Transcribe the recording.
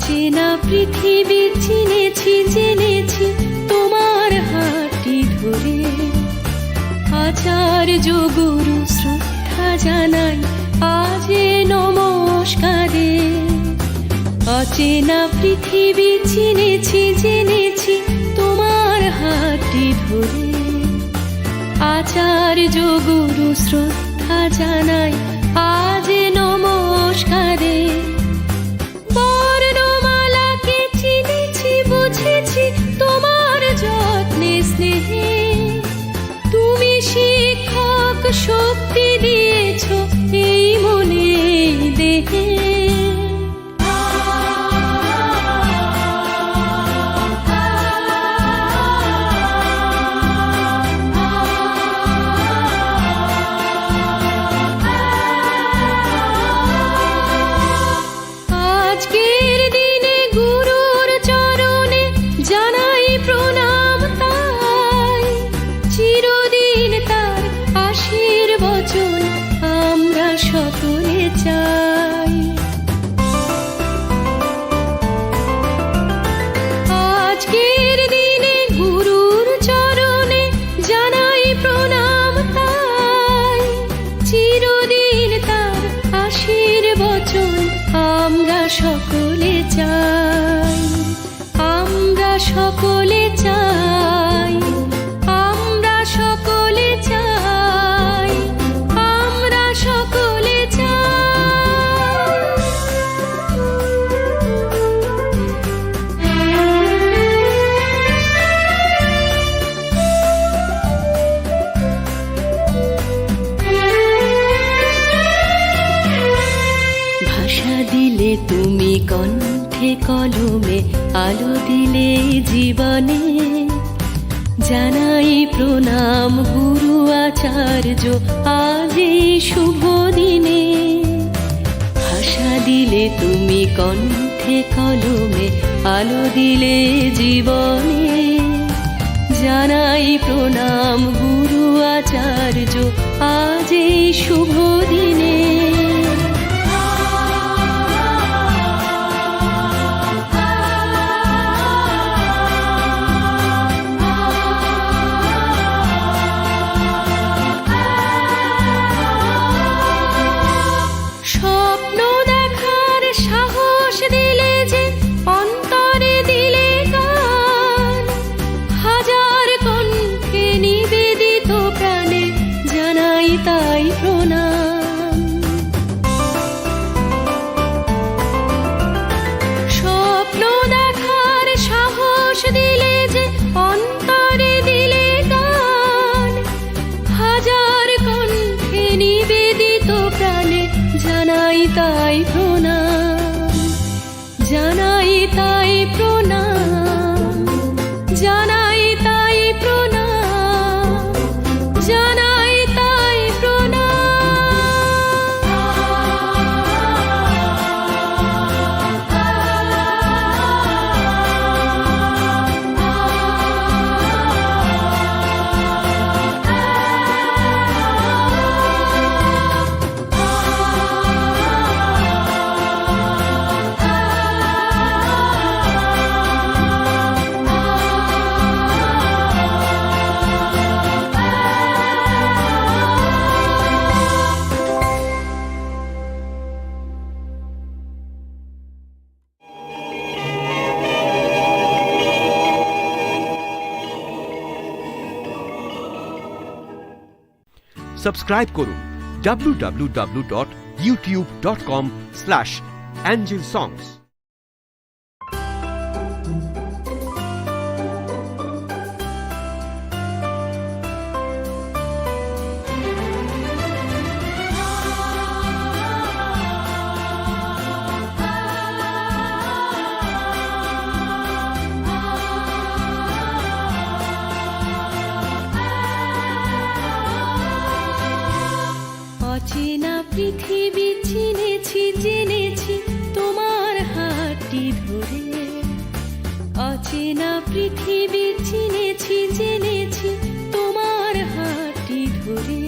অচেনা পৃথিবী চিনেছি জেনেছি তোমার হাতটি ধরে। আচার্য গুরু শ্রদ্ধা জানাই আজ নমস্কারে। অচেনা পৃথিবী চিনেছি জেনেছি তোমার হাতটি ধরে। আচার্য গুরু শ্রদ্ধা জানাই আজ নমস্কারে। বর্ণমালাকে চিনেছি বুঝেছি তোমার যত্নে স্নেহে। তুমি শিক্ষক শক্তি দিয়েছ এই মনে দেহে। আজকের দিনে গুরুর চরণে জানাই প্রণাম তাই। চিরদিন তার আশীর্বচন আমরা সকলে চাই। আজকের দিনে গুরুর চরণে জানাই প্রণাম তাই। চিরদিন তার আশীর্বচন আমরা সকলে চাই। আমরা সকলে চাই। আমরা সকলে চাই। আমরা সকলে ভাষা দিলে তুমি কণ্ঠে কলমে আলো দিলে জীবনে। জানাই প্রণাম গুরু আচার্য আজ এই শুভ দিনে। ভাষা দিলে তুমি কণ্ঠে কলমে আলো দিলে জীবনে। জানাই প্রণাম গুরু আচার্য আজ এই শুভ দিনে। স্বপ্ন দেখার সাহস দিলে যে অন্তরে দিলে গান। হাজার কণ্ঠে নিবেদিত প্রাণে জানাই তাই প্রণাম। স্বপ্ন দেখার সাহস দিলে যে অন্তরে দিলে গান। হাজার কণ্ঠে নিবেদিত প্রাণে জানাই তাই প্রণাম। জানাই তাই প্রণাম। জানাই তাই প্রণাম। জানাই তাই সাবস্ক্রাইব করুন www.youtube.com/angelsongs। অচেনা পৃথিবী চিনেছি জেনেছি তোমার হাতটি ধরে। অচেনা পৃথিবী চিনেছি জেনেছি তোমার হাতটি ধরে।